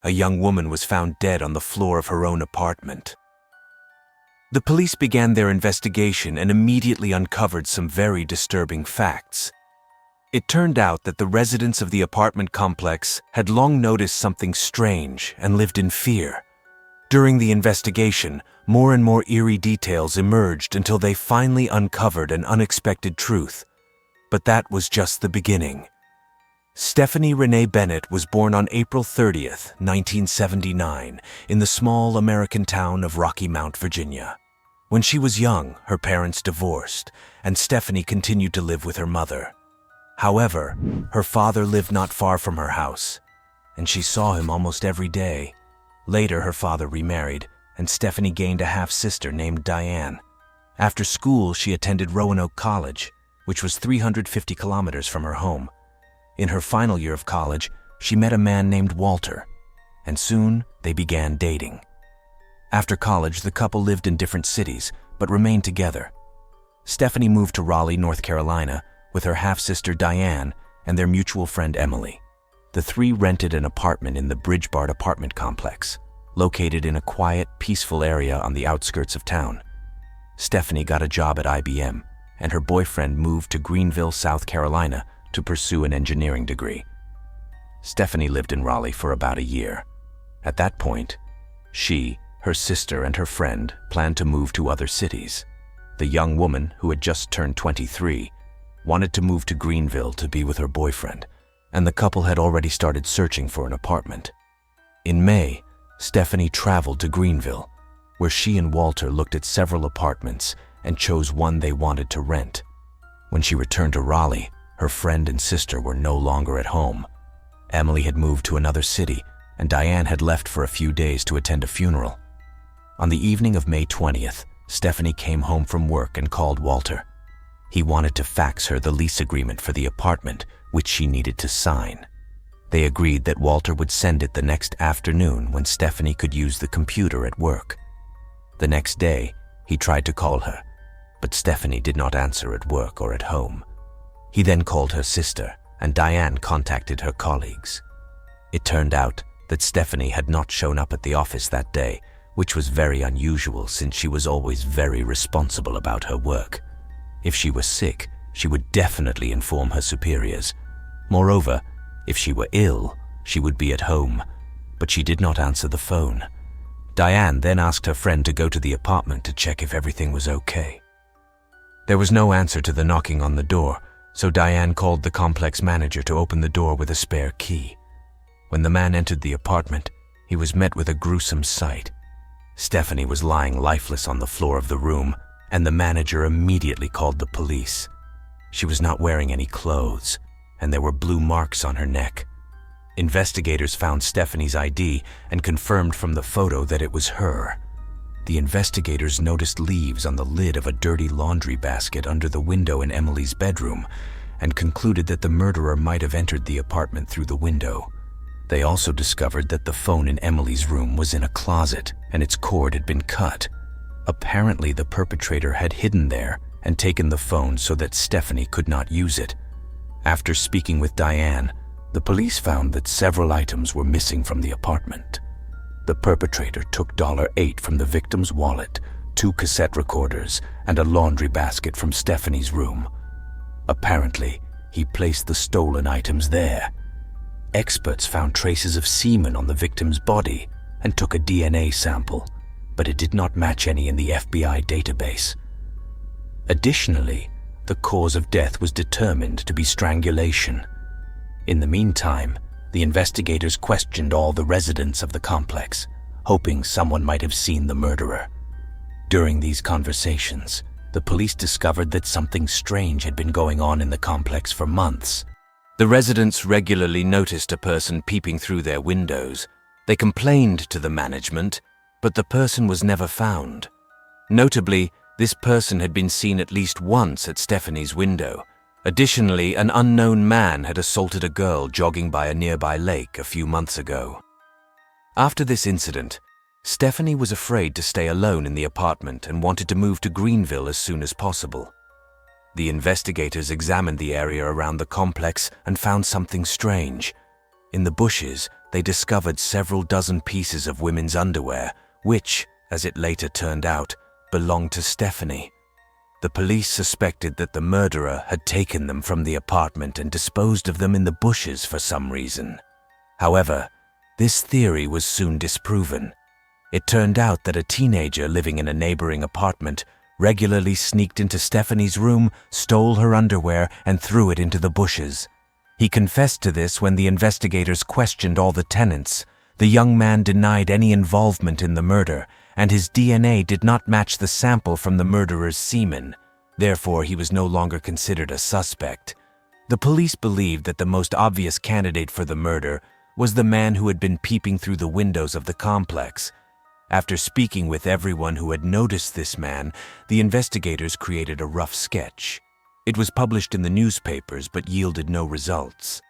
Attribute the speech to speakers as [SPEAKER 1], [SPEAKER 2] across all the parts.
[SPEAKER 1] a young woman was found dead on the floor of her own apartment. The police began their investigation and immediately uncovered some very disturbing facts. It turned out that the residents of the apartment complex had long noticed something strange and lived in fear. During the investigation, more and more eerie details emerged until they finally uncovered an unexpected truth. But that was just the beginning. Stephanie Renee Bennett was born on April 30th, 1979, in the small American town of Rocky Mount, Virginia. When she was young, her parents divorced, and Stephanie continued to live with her mother. However, her father lived not far from her house, and she saw him almost every day. Later, her father remarried, and Stephanie gained a half-sister named Diane. After school, she attended Roanoke College, which was 350 kilometers from her home. In her final year of college, she met a man named Walter, and soon they began dating. After college, the couple lived in different cities, but remained together. Stephanie moved to Raleigh, North Carolina, with her half-sister Diane and their mutual friend Emily. The three rented an apartment in the Bridgebart apartment complex, located in a quiet, peaceful area on the outskirts of town. Stephanie got a job at IBM, and her boyfriend moved to Greenville, South Carolina, to pursue an engineering degree. Stephanie lived in Raleigh for about a year. At that point, she, her sister, and her friend planned to move to other cities. The young woman, who had just turned 23, wanted to move to Greenville to be with her boyfriend, and the couple had already started searching for an apartment. In May, Stephanie traveled to Greenville, where she and Walter looked at several apartments and chose one they wanted to rent. When she returned to Raleigh, her friend and sister were no longer at home. Emily had moved to another city, and Diane had left for a few days to attend a funeral. On the evening of May 20th, Stephanie came home from work and called Walter. He wanted to fax her the lease agreement for the apartment, which she needed to sign. They agreed that Walter would send it the next afternoon when Stephanie could use the computer at work. The next day, he tried to call her, but Stephanie did not answer at work or at home. He then called her sister, and Diane contacted her colleagues. It turned out that Stephanie had not shown up at the office that day, which was very unusual since she was always very responsible about her work. If she was sick, she would definitely inform her superiors. Moreover, if she were ill, she would be at home, but she did not answer the phone. Diane then asked her friend to go to the apartment to check if everything was okay. There was no answer to the knocking on the door, so Diane called the complex manager to open the door with a spare key. When the man entered the apartment, he was met with a gruesome sight. Stephanie was lying lifeless on the floor of the room, and the manager immediately called the police. She was not wearing any clothes, and there were blue marks on her neck. Investigators found Stephanie's ID and confirmed from the photo that it was her. The investigators noticed leaves on the lid of a dirty laundry basket under the window in Emily's bedroom and concluded that the murderer might have entered the apartment through the window. They also discovered that the phone in Emily's room was in a closet and its cord had been cut. Apparently, the perpetrator had hidden there and taken the phone so that Stephanie could not use it. After speaking with Diane, the police found that several items were missing from the apartment. The perpetrator took $8 from the victim's wallet, 2 cassette recorders, and a laundry basket from Stephanie's room. Apparently, he placed the stolen items there. Experts found traces of semen on the victim's body and took a DNA sample, but it did not match any in the FBI database. Additionally, the cause of death was determined to be strangulation. In the meantime, the investigators questioned all the residents of the complex, hoping someone might have seen the murderer. During these conversations, the police discovered that something strange had been going on in the complex for months. The residents regularly noticed a person peeping through their windows. They complained to the management, but the person was never found. Notably, this person had been seen at least once at Stephanie's window. Additionally, an unknown man had assaulted a girl jogging by a nearby lake a few months ago. After this incident, Stephanie was afraid to stay alone in the apartment and wanted to move to Greenville as soon as possible. The investigators examined the area around the complex and found something strange. In the bushes, they discovered several dozen pieces of women's underwear, which, as it later turned out, belonged to Stephanie. The police suspected that the murderer had taken them from the apartment and disposed of them in the bushes for some reason. However, this theory was soon disproven. It turned out that a teenager living in a neighboring apartment regularly sneaked into Stephanie's room, stole her underwear, and threw it into the bushes. He confessed to this when the investigators questioned all the tenants. The young man denied any involvement in the murder, and his DNA did not match the sample from the murderer's semen. Therefore, he was no longer considered a suspect. The police believed that the most obvious candidate for the murder was the man who had been peeping through the windows of the complex. After speaking with everyone who had noticed this man, the investigators created a rough sketch. It was published in the newspapers but yielded no results.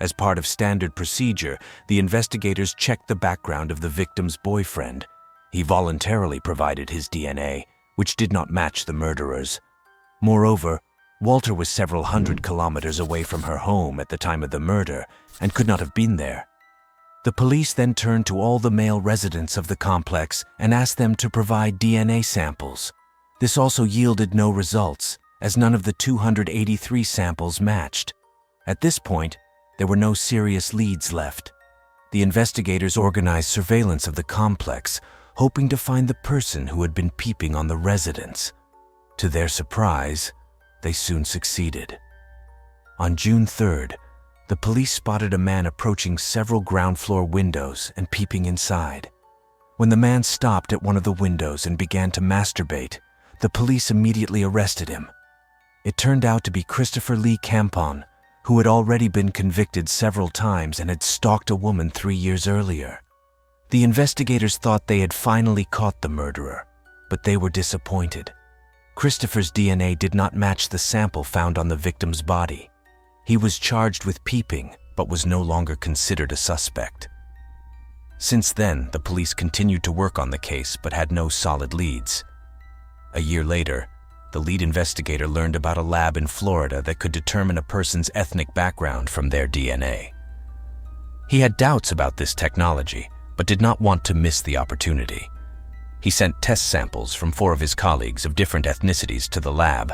[SPEAKER 1] As part of standard procedure, the investigators checked the background of the victim's boyfriend. He voluntarily provided his DNA, which did not match the murderer's. Moreover, Walter was several hundred kilometers away from her home at the time of the murder and could not have been there. The police then turned to all the male residents of the complex and asked them to provide DNA samples. This also yielded no results, as none of the 283 samples matched. At this point, there were no serious leads left. The investigators organized surveillance of the complex, hoping to find the person who had been peeping on the residents. To their surprise, they soon succeeded. On June 3rd, the police spotted a man approaching several ground floor windows and peeping inside. When the man stopped at one of the windows and began to masturbate, the police immediately arrested him. It turned out to be Christopher Lee Campon, who had already been convicted several times and had stalked a woman 3 years earlier. The investigators thought they had finally caught the murderer, but they were disappointed. Christopher's DNA did not match the sample found on the victim's body. He was charged with peeping, but was no longer considered a suspect. Since then, the police continued to work on the case but had no solid leads. A year later, the lead investigator learned about a lab in Florida that could determine a person's ethnic background from their DNA. He had doubts about this technology, but did not want to miss the opportunity. He sent test samples from 4 of his colleagues of different ethnicities to the lab.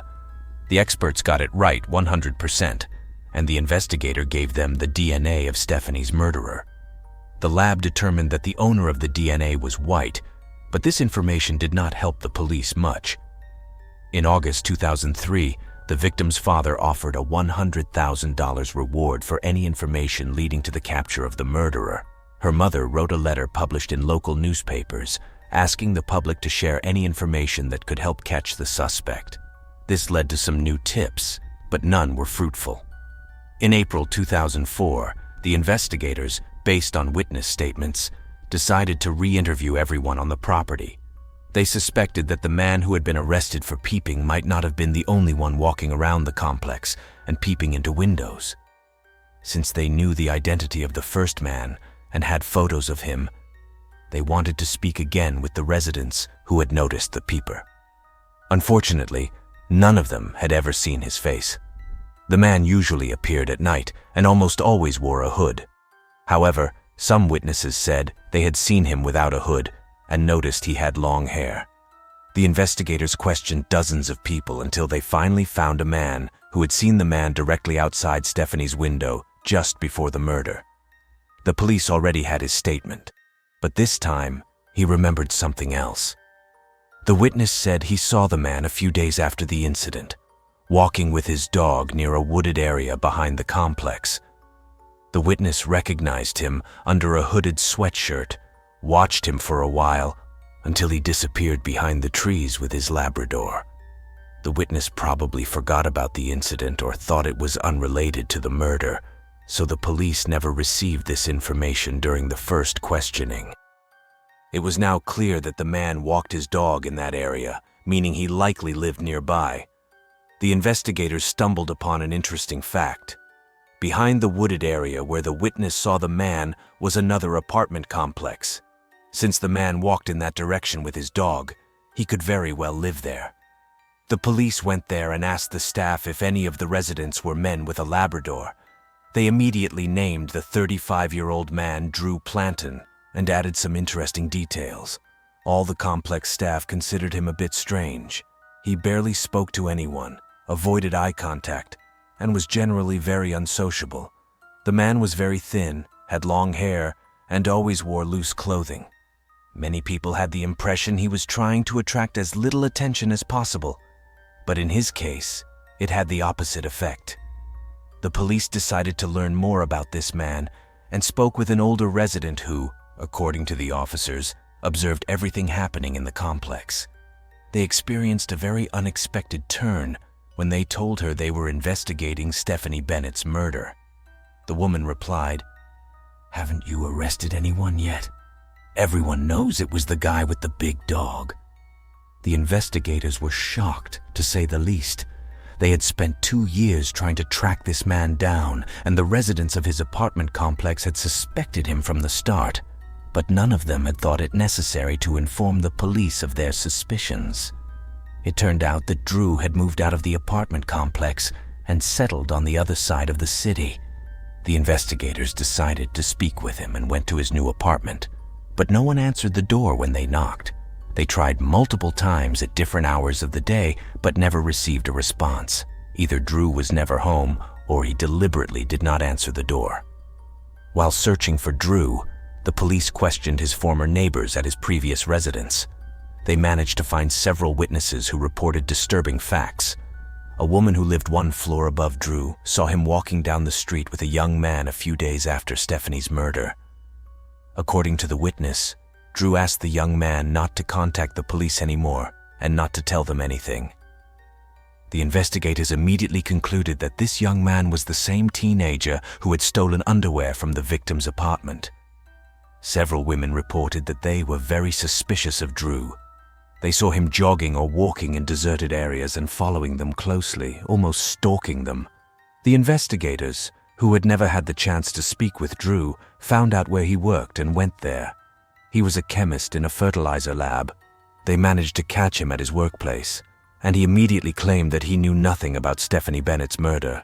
[SPEAKER 1] The experts got it right 100%, and the investigator gave them the DNA of Stephanie's murderer. The lab determined that the owner of the DNA was white, but this information did not help the police much. In August 2003, the victim's father offered a $100,000 reward for any information leading to the capture of the murderer. Her mother wrote a letter published in local newspapers, asking the public to share any information that could help catch the suspect. This led to some new tips, but none were fruitful. In April 2004, the investigators, based on witness statements, decided to re-interview everyone on the property. They suspected that the man who had been arrested for peeping might not have been the only one walking around the complex and peeping into windows. Since they knew the identity of the first man and had photos of him, they wanted to speak again with the residents who had noticed the peeper. Unfortunately, none of them had ever seen his face. The man usually appeared at night and almost always wore a hood. However, some witnesses said they had seen him without a hood and noticed he had long hair. The investigators questioned dozens of people until they finally found a man who had seen the man directly outside Stephanie's window just before the murder. The police already had his statement, but this time he remembered something else. The witness said he saw the man a few days after the incident, walking with his dog near a wooded area behind the complex. The witness recognized him under a hooded sweatshirt, watched him for a while until he disappeared behind the trees with his Labrador. The witness probably forgot about the incident or thought it was unrelated to the murder, so the police never received this information during the first questioning. It was now clear that the man walked his dog in that area, meaning he likely lived nearby. The investigators stumbled upon an interesting fact. Behind the wooded area where the witness saw the man was another apartment complex. Since the man walked in that direction with his dog, he could very well live there. The police went there and asked the staff if any of the residents were men with a Labrador. They immediately named the 35-year-old man Drew Planten and added some interesting details. All the complex staff considered him a bit strange. He barely spoke to anyone, avoided eye contact, and was generally very unsociable. The man was very thin, had long hair, and always wore loose clothing. Many people had the impression he was trying to attract as little attention as possible, but in his case, it had the opposite effect. The police decided to learn more about this man and spoke with an older resident who, according to the officers, observed everything happening in the complex. They experienced a very unexpected turn when they told her they were investigating Stephanie Bennett's murder. The woman replied, "Haven't you arrested anyone yet? Everyone knows it was the guy with the big dog." The investigators were shocked, to say the least. They had spent 2 years trying to track this man down, and the residents of his apartment complex had suspected him from the start, but none of them had thought it necessary to inform the police of their suspicions. It turned out that Drew had moved out of the apartment complex and settled on the other side of the city. The investigators decided to speak with him and went to his new apartment, but no one answered the door when they knocked. They tried multiple times at different hours of the day, but never received a response. Either Drew was never home, or he deliberately did not answer the door. While searching for Drew, the police questioned his former neighbors at his previous residence. They managed to find several witnesses who reported disturbing facts. A woman who lived 1 floor above Drew saw him walking down the street with a young man a few days after Stephanie's murder. According to the witness, Drew asked the young man not to contact the police anymore and not to tell them anything. The investigators immediately concluded that this young man was the same teenager who had stolen underwear from the victim's apartment. Several women reported that they were very suspicious of Drew. They saw him jogging or walking in deserted areas and following them closely, almost stalking them. The investigators, who had never had the chance to speak with Drew, found out where he worked and went there. He was a chemist in a fertilizer lab. They managed to catch him at his workplace, and he immediately claimed that he knew nothing about Stephanie Bennett's murder.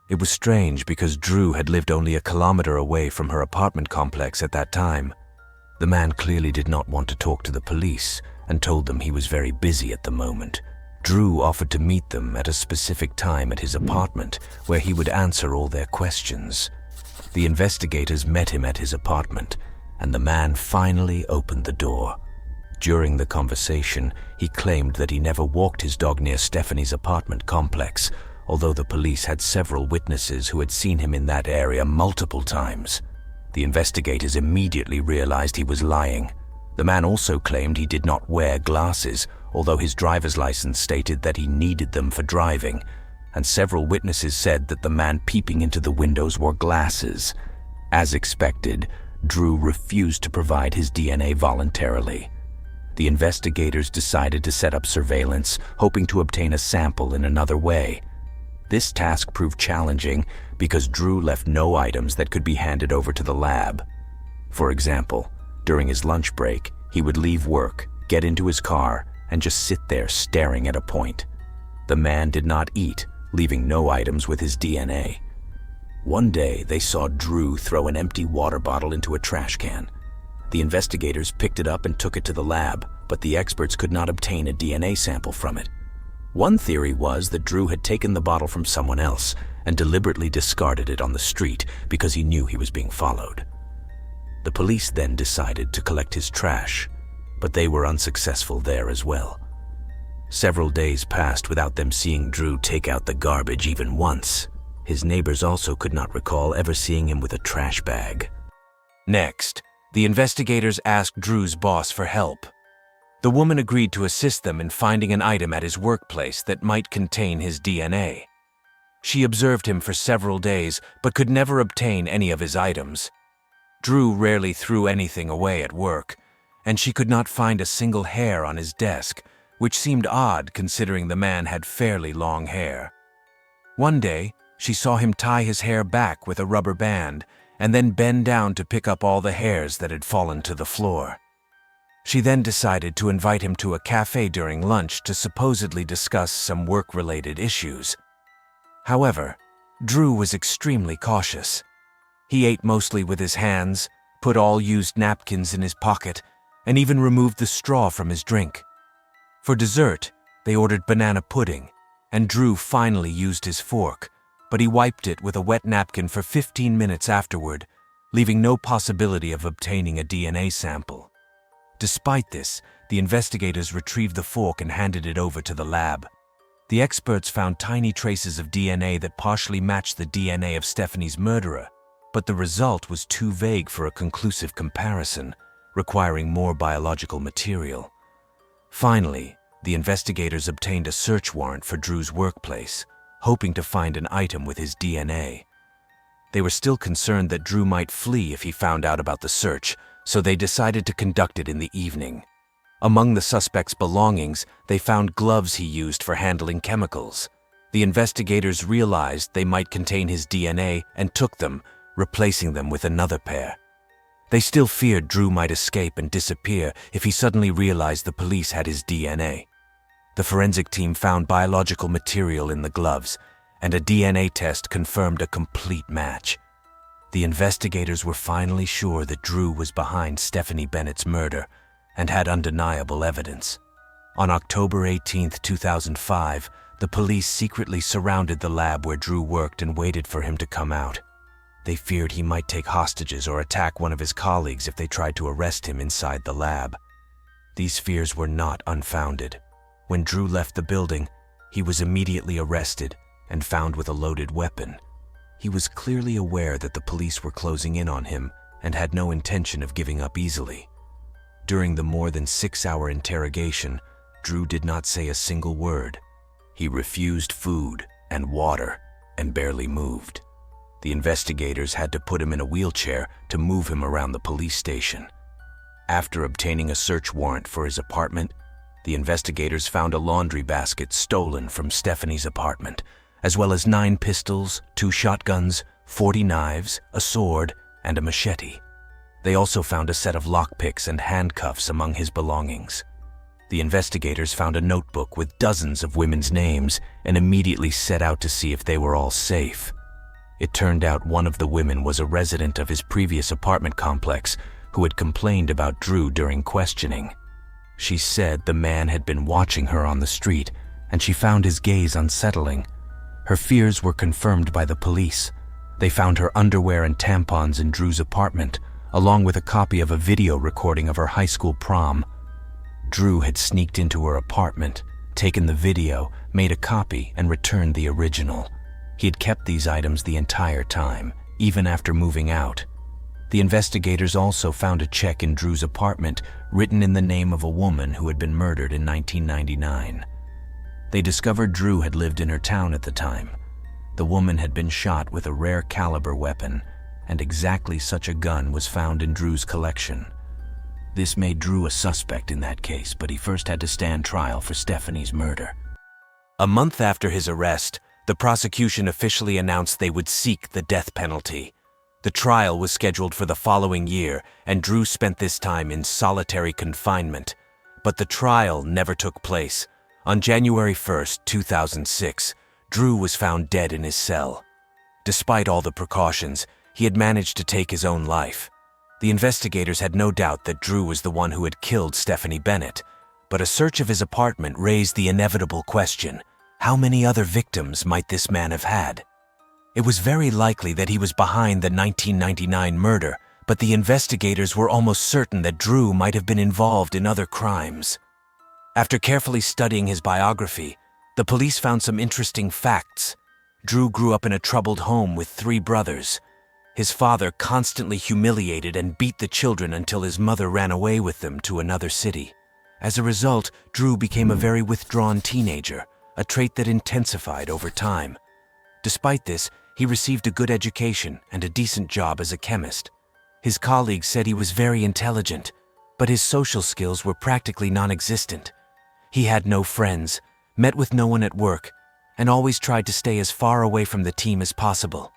[SPEAKER 1] It was strange because Drew had lived only a kilometer away from her apartment complex at that time. The man clearly did not want to talk to the police and told them he was very busy at the moment. Drew offered to meet them at a specific time at his apartment where he would answer all their questions. The investigators met him at his apartment, and the man finally opened the door. During the conversation, he claimed that he never walked his dog near Stephanie's apartment complex, although the police had several witnesses who had seen him in that area multiple times. The investigators immediately realized he was lying. The man also claimed he did not wear glasses, although his driver's license stated that he needed them for driving, and several witnesses said that the man peeping into the windows wore glasses. As expected, Drew refused to provide his DNA voluntarily. The investigators decided to set up surveillance, hoping to obtain a sample in another way. This task proved challenging because Drew left no items that could be handed over to the lab. For example, during his lunch break, he would leave work, get into his car, and just sit there staring at a point. The man did not eat, leaving no items with his DNA. One day, they saw Drew throw an empty water bottle into a trash can. The investigators picked it up and took it to the lab, but the experts could not obtain a DNA sample from it. One theory was that Drew had taken the bottle from someone else and deliberately discarded it on the street because he knew he was being followed. The police then decided to collect his trash, but they were unsuccessful there as well. Several days passed without them seeing Drew take out the garbage even once. His neighbors also could not recall ever seeing him with a trash bag. Next, the investigators asked Drew's boss for help. The woman agreed to assist them in finding an item at his workplace that might contain his DNA. She observed him for several days, but could never obtain any of his items. Drew rarely threw anything away at work, and she could not find a single hair on his desk, which seemed odd considering the man had fairly long hair. One day, she saw him tie his hair back with a rubber band and then bend down to pick up all the hairs that had fallen to the floor. She then decided to invite him to a cafe during lunch to supposedly discuss some work-related issues. However, Drew was extremely cautious. He ate mostly with his hands, put all used napkins in his pocket, and even removed the straw from his drink. For dessert, they ordered banana pudding, and Drew finally used his fork, but he wiped it with a wet napkin for 15 minutes afterward, leaving no possibility of obtaining a DNA sample. Despite this, the investigators retrieved the fork and handed it over to the lab. The experts found tiny traces of DNA that partially matched the DNA of Stephanie's murderer, but the result was too vague for a conclusive comparison, requiring more biological material. Finally, the investigators obtained a search warrant for Drew's workplace, hoping to find an item with his DNA. They were still concerned that Drew might flee if he found out about the search, so they decided to conduct it in the evening. Among the suspect's belongings, they found gloves he used for handling chemicals. The investigators realized they might contain his DNA and took them, replacing them with another pair. They still feared Drew might escape and disappear if he suddenly realized the police had his DNA. The forensic team found biological material in the gloves, and a DNA test confirmed a complete match. The investigators were finally sure that Drew was behind Stephanie Bennett's murder and had undeniable evidence. On October 18, 2005, the police secretly surrounded the lab where Drew worked and waited for him to come out. They feared he might take hostages or attack one of his colleagues if they tried to arrest him inside the lab. These fears were not unfounded. When Drew left the building, he was immediately arrested and found with a loaded weapon. He was clearly aware that the police were closing in on him and had no intention of giving up easily. During the more than 6-hour interrogation, Drew did not say a single word. He refused food and water and barely moved. The investigators had to put him in a wheelchair to move him around the police station. After obtaining a search warrant for his apartment, the investigators found a laundry basket stolen from Stephanie's apartment, as well as 9 pistols, 2 shotguns, 40 knives, a sword, and a machete. They also found a set of lockpicks and handcuffs among his belongings. The investigators found a notebook with dozens of women's names and immediately set out to see if they were all safe. It turned out one of the women was a resident of his previous apartment complex who had complained about Drew during questioning. She said the man had been watching her on the street, and she found his gaze unsettling. Her fears were confirmed by the police. They found her underwear and tampons in Drew's apartment, along with a copy of a video recording of her high school prom. Drew had sneaked into her apartment, taken the video, made a copy, and returned the original. He had kept these items the entire time, even after moving out. The investigators also found a check in Drew's apartment written in the name of a woman who had been murdered in 1999. They discovered Drew had lived in her town at the time. The woman had been shot with a rare caliber weapon, and exactly such a gun was found in Drew's collection. This made Drew a suspect in that case, but he first had to stand trial for Stephanie's murder. A month after his arrest, the prosecution officially announced they would seek the death penalty. The trial was scheduled for the following year, and Drew spent this time in solitary confinement. But the trial never took place. On January 1, 2006, Drew was found dead in his cell. Despite all the precautions, he had managed to take his own life. The investigators had no doubt that Drew was the one who had killed Stephanie Bennett, but a search of his apartment raised the inevitable question: how many other victims might this man have had? It was very likely that he was behind the 1999 murder, but the investigators were almost certain that Drew might have been involved in other crimes. After carefully studying his biography, the police found some interesting facts. Drew grew up in a troubled home with 3 brothers. His father constantly humiliated and beat the children until his mother ran away with them to another city. As a result, Drew became a very withdrawn teenager, a trait that intensified over time. Despite this, he received a good education and a decent job as a chemist. His colleagues said he was very intelligent, but his social skills were practically non-existent. He had no friends, met with no one at work, and always tried to stay as far away from the team as possible.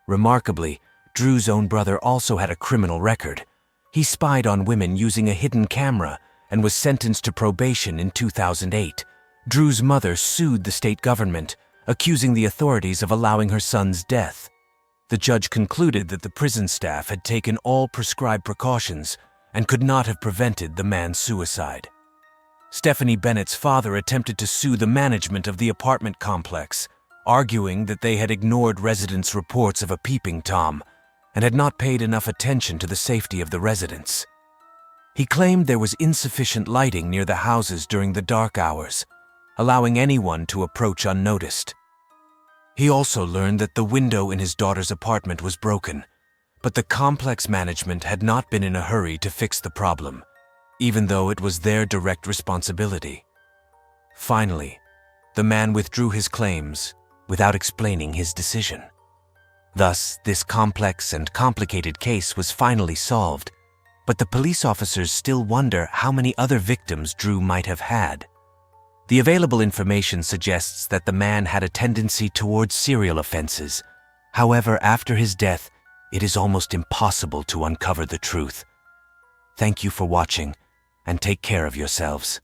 [SPEAKER 1] Remarkably, Drew's own brother also had a criminal record. He spied on women using a hidden camera and was sentenced to probation in 2008. Drew's mother sued the state government, accusing the authorities of allowing her son's death. The judge concluded that the prison staff had taken all prescribed precautions and could not have prevented the man's suicide. Stephanie Bennett's father attempted to sue the management of the apartment complex, arguing that they had ignored residents' reports of a peeping Tom and had not paid enough attention to the safety of the residents. He claimed there was insufficient lighting near the houses during the dark hours, allowing anyone to approach unnoticed. He also learned that the window in his daughter's apartment was broken, but the complex management had not been in a hurry to fix the problem, even though it was their direct responsibility. Finally, the man withdrew his claims without explaining his decision. Thus, this complex and complicated case was finally solved, but the police officers still wonder how many other victims Drew might have had. The available information suggests that the man had a tendency towards serial offenses. However, after his death, it is almost impossible to uncover the truth. Thank you for watching, and take care of yourselves.